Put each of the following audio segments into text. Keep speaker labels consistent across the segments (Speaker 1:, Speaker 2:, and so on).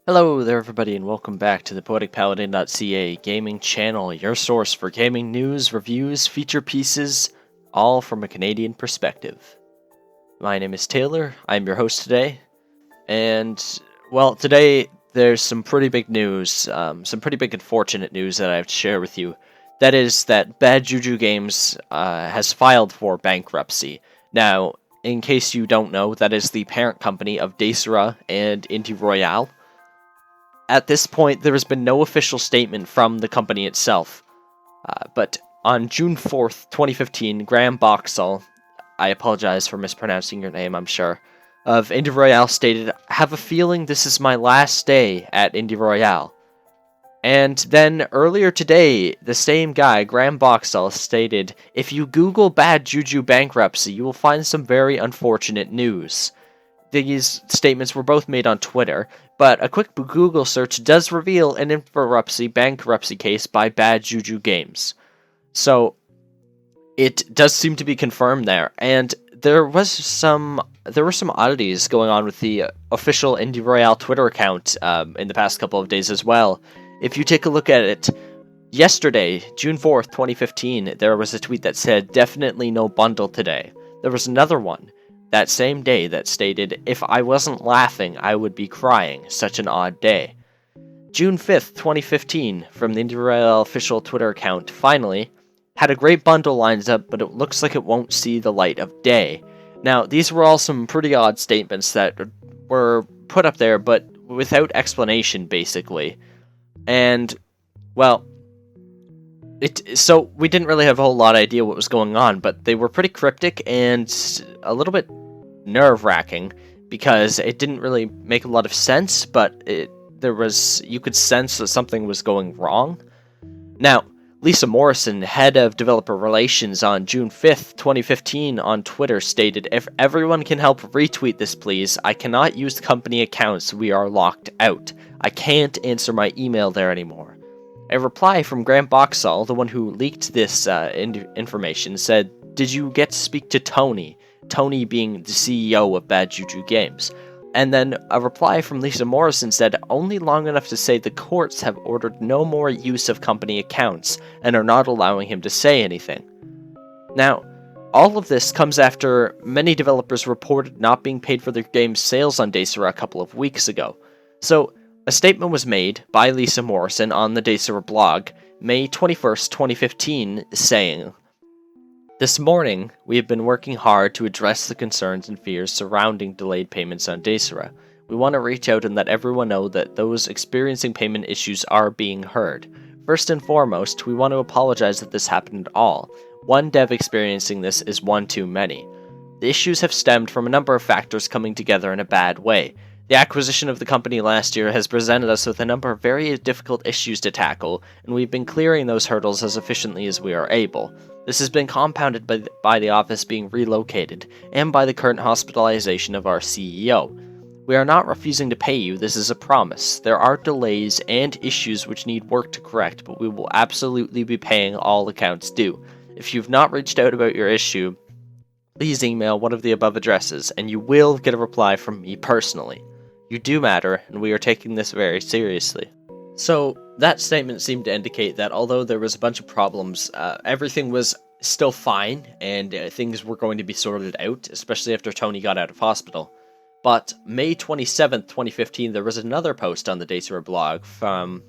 Speaker 1: Hello there everybody and welcome back to the PoeticPaladin.ca gaming channel, your source for gaming news, reviews, feature pieces, all from a Canadian perspective. My name is Taylor, I'm your host today, and well, today there's some pretty big news, some pretty big unfortunate news that I have to share with you. That is that Bad Juju Games has filed for bankruptcy. Now, in case you don't know, that is the parent company of Desura and Indie Royale. At this point, there has been no official statement from the company itself. But on June 4th, 2015, Graham Boxall, I apologize for mispronouncing your name, I'm sure, of Indie Royale stated, "I have a feeling this is my last day at Indie Royale." And then earlier today, the same guy, Graham Boxall, stated, "If you Google Bad Juju bankruptcy, you will find some very unfortunate news." These statements were both made on Twitter, but a quick Google search does reveal an Inforuptcy bankruptcy case by Bad Juju Games. So it does seem to be confirmed there, and there were some oddities going on with the official Indie Royale Twitter account in the past couple of days as well. If you take a look at it, yesterday, June 4th, 2015, there was a tweet that said, "Definitely no bundle today." There was another one that same day that stated, "If I wasn't laughing, I would be crying. Such an odd day." June 5th, 2015, from the Indie Royale official Twitter account, finally, "Had a great bundle lines up, but it looks like it won't see the light of day." Now, these were all some pretty odd statements that were put up there, but without explanation, basically. And, well, so we didn't really have a whole lot of idea what was going on, but they were pretty cryptic and a little bit nerve-wracking because it didn't really make a lot of sense, but you could sense that something was going wrong. Now, Lisa Morrison, head of developer relations, on June 5th, 2015 on Twitter stated, "If everyone can help retweet this please, I cannot use company accounts, we are locked out. I can't answer my email there anymore." A reply from Graham Boxall, the one who leaked this information, said, "Did you get to speak to Tony?" Tony being the CEO of Bad Juju Games. And then a reply from Lisa Morrison said, "Only long enough to say the courts have ordered no more use of company accounts and are not allowing him to say anything." Now, all of this comes after many developers reported not being paid for their game's sales on Desura a couple of weeks ago. So, a statement was made by Lisa Morrison on the Desura blog, May 21st, 2015, saying, "This morning, we have been working hard to address the concerns and fears surrounding delayed payments on Desura. We want to reach out and let everyone know that those experiencing payment issues are being heard. First and foremost, we want to apologize that this happened at all. One dev experiencing this is one too many. The issues have stemmed from a number of factors coming together in a bad way. The acquisition of the company last year has presented us with a number of very difficult issues to tackle, and we've been clearing those hurdles as efficiently as we are able. This has been compounded by the office being relocated, and by the current hospitalization of our CEO. We are not refusing to pay you, this is a promise. There are delays and issues which need work to correct, but we will absolutely be paying all accounts due. If you've not reached out about your issue, please email one of the above addresses, and you will get a reply from me personally. You do matter, and we are taking this very seriously." So, that statement seemed to indicate that although there was a bunch of problems, everything was still fine, and things were going to be sorted out, especially after Tony got out of hospital. But May 27th, 2015, there was another post on the Desura blog from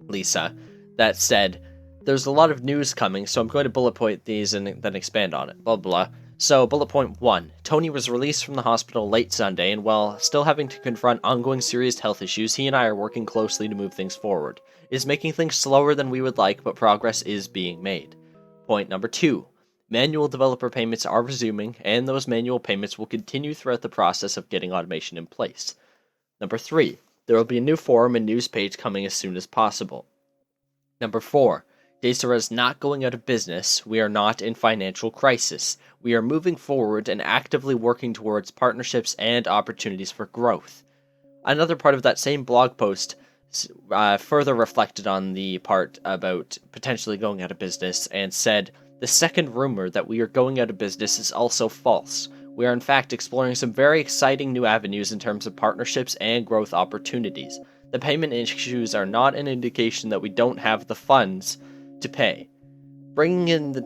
Speaker 1: Lisa that said, "There's a lot of news coming, so I'm going to bullet point these and then expand on it, blah blah." So, bullet point 1. Tony was released from the hospital late Sunday, and while still having to confront ongoing serious health issues, he and I are working closely to move things forward. It is making things slower than we would like, but progress is being made. Point number 2. Manual developer payments are resuming, and those manual payments will continue throughout the process of getting automation in place. Number 3. There will be a new forum and news page coming as soon as possible. Number 4. Desura is not going out of business. We are not in financial crisis. We are moving forward and actively working towards partnerships and opportunities for growth. Another part of that same blog post further reflected on the part about potentially going out of business and said, "The second rumor that we are going out of business is also false. We are in fact exploring some very exciting new avenues in terms of partnerships and growth opportunities. The payment issues are not an indication that we don't have the funds to pay. Bringing in the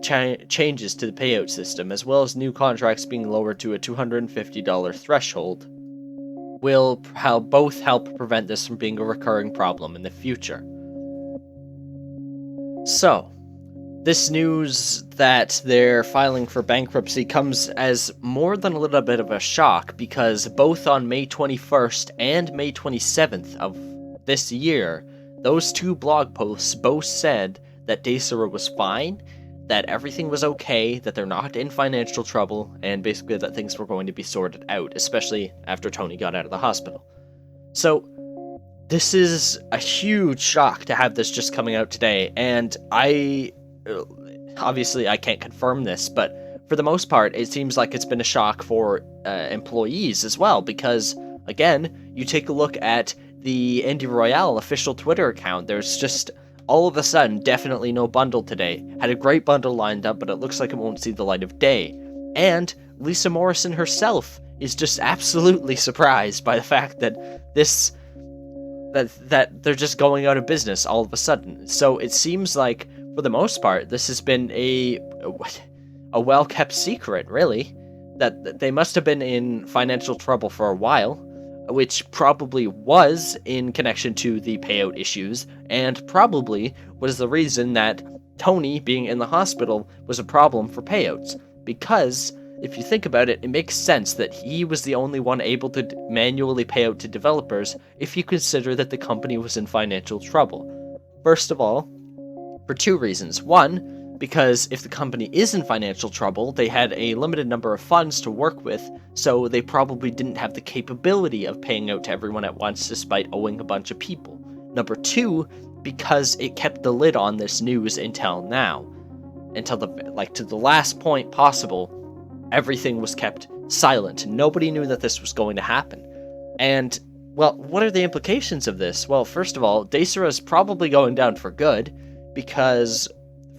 Speaker 1: changes to the payout system, as well as new contracts being lowered to a $250 threshold, will both help prevent this from being a recurring problem in the future. So, this news that they're filing for bankruptcy comes as more than a little bit of a shock, because both on May 21st and May 27th of this year, those two blog posts both said that Desura was fine, that everything was okay, that they're not in financial trouble, and basically that things were going to be sorted out, especially after Tony got out of the hospital. So, this is a huge shock to have this just coming out today, and obviously I can't confirm this, but for the most part, it seems like it's been a shock for employees as well, because, again, you take a look at the Indie Royale official Twitter account, there's just, all of a sudden, definitely no bundle today. Had a great bundle lined up, but it looks like it won't see the light of day. And Lisa Morrison herself is just absolutely surprised by the fact that that they're just going out of business all of a sudden. So it seems like, for the most part, this has been a well-kept secret, really. That they must have been in financial trouble for a while, which probably was in connection to the payout issues, and probably was the reason that Tony being in the hospital was a problem for payouts. Because, if you think about it, it makes sense that he was the only one able to manually pay out to developers if you consider that the company was in financial trouble. First of all, for two reasons. One, because if the company is in financial trouble, they had a limited number of funds to work with, so they probably didn't have the capability of paying out to everyone at once despite owing a bunch of people. Number two, because it kept the lid on this news until now. Until to the last point possible, everything was kept silent. Nobody knew that this was going to happen. And, well, what are the implications of this? Well, first of all, Desura is probably going down for good, because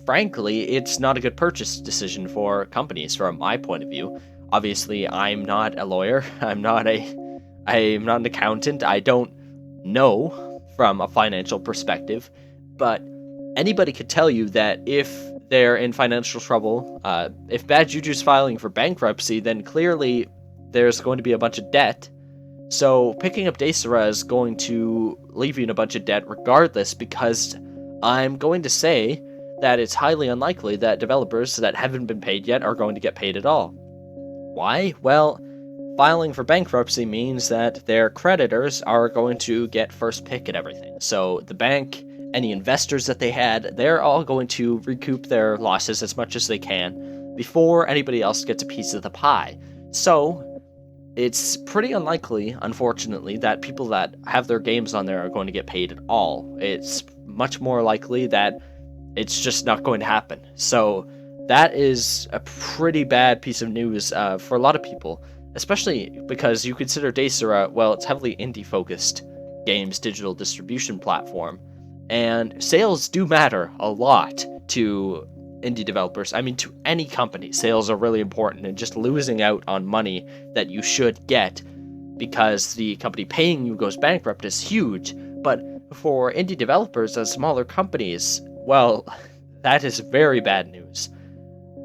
Speaker 1: frankly, it's not a good purchase decision for companies from my point of view. Obviously, I'm not a lawyer. I'm not an accountant. I don't know from a financial perspective, but anybody could tell you that if they're in financial trouble, if Bad Juju's filing for bankruptcy, then clearly there's going to be a bunch of debt. So picking up Desura is going to leave you in a bunch of debt regardless, because I'm going to say that it's highly unlikely that developers that haven't been paid yet are going to get paid at all. Why? Well, filing for bankruptcy means that their creditors are going to get first pick at everything. So the bank, any investors that they had, they're all going to recoup their losses as much as they can before anybody else gets a piece of the pie. So it's pretty unlikely, unfortunately, that people that have their games on there are going to get paid at all. It's much more likely that it's just not going to happen. So that is a pretty bad piece of news for a lot of people, especially because you consider Desura, well, it's heavily indie-focused games digital distribution platform, and sales do matter a lot to indie developers. I mean, to any company, sales are really important, and just losing out on money that you should get because the company paying you goes bankrupt is huge. But for indie developers as smaller companies, well, that is very bad news.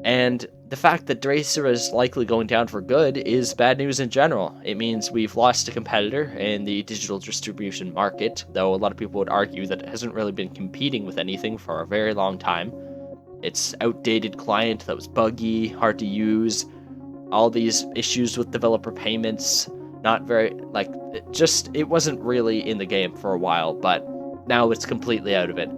Speaker 1: And the fact that Desura is likely going down for good is bad news in general. It means we've lost a competitor in the digital distribution market, though a lot of people would argue that it hasn't really been competing with anything for a very long time. It's outdated client that was buggy, hard to use, all these issues with developer payments, not very, it wasn't really in the game for a while, but now it's completely out of it.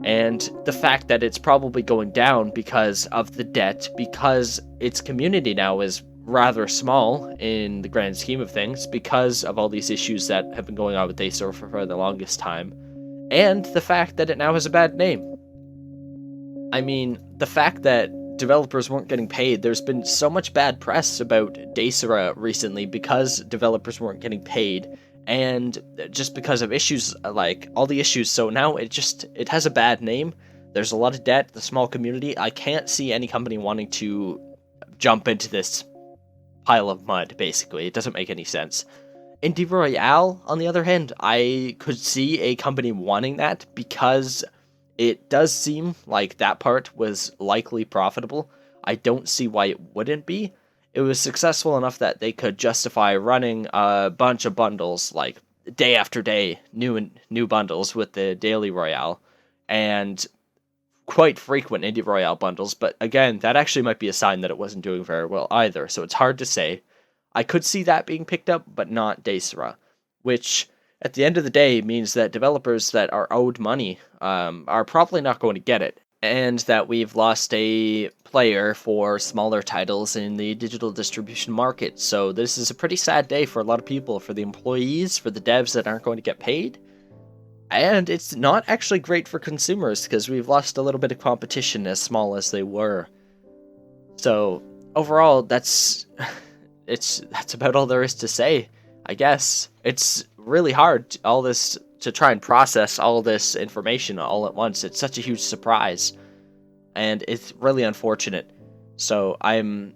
Speaker 1: And the fact that it's probably going down because of the debt, because its community now is rather small in the grand scheme of things, because of all these issues that have been going on with Desura for the longest time, and the fact that it now has a bad name. I mean, the fact that developers weren't getting paid, there's been so much bad press about Desura recently because developers weren't getting paid, and just because of issues, like all the issues, so now it has a bad name. There's a lot of debt, the small community. I can't see any company wanting to jump into this pile of mud, basically. It doesn't make any sense. Indie Royale, on the other hand, I could see a company wanting that because it does seem like that part was likely profitable. I don't see why it wouldn't be. It was successful enough that they could justify running a bunch of bundles, like day after day, new bundles with the Daily Royale, and quite frequent Indie Royale bundles. But again, that actually might be a sign that it wasn't doing very well either, so it's hard to say. I could see that being picked up, but not Desura, which at the end of the day means that developers that are owed money are probably not going to get it, and that we've lost a player for smaller titles in the digital distribution market. So this is a pretty sad day for a lot of people, for the employees, for the devs that aren't going to get paid, and it's not actually great for consumers because we've lost a little bit of competition as small as they were. So overall, that's about all there is to say, I guess. It's really hard, all this, to try and process all this information all at once. It's such a huge surprise, and it's really unfortunate. So I'm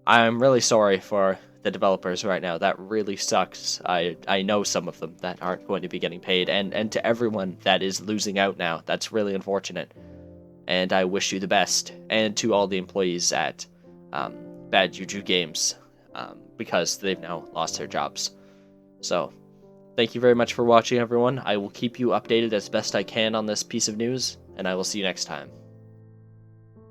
Speaker 1: really sorry for the developers right now. That really sucks. I know some of them that aren't going to be getting paid, and to everyone that is losing out now, that's really unfortunate. And I wish you the best, and to all the employees at Bad Juju Games, because they've now lost their jobs. So, thank you very much for watching, everyone. I will keep you updated as best I can on this piece of news, and I will see you next time.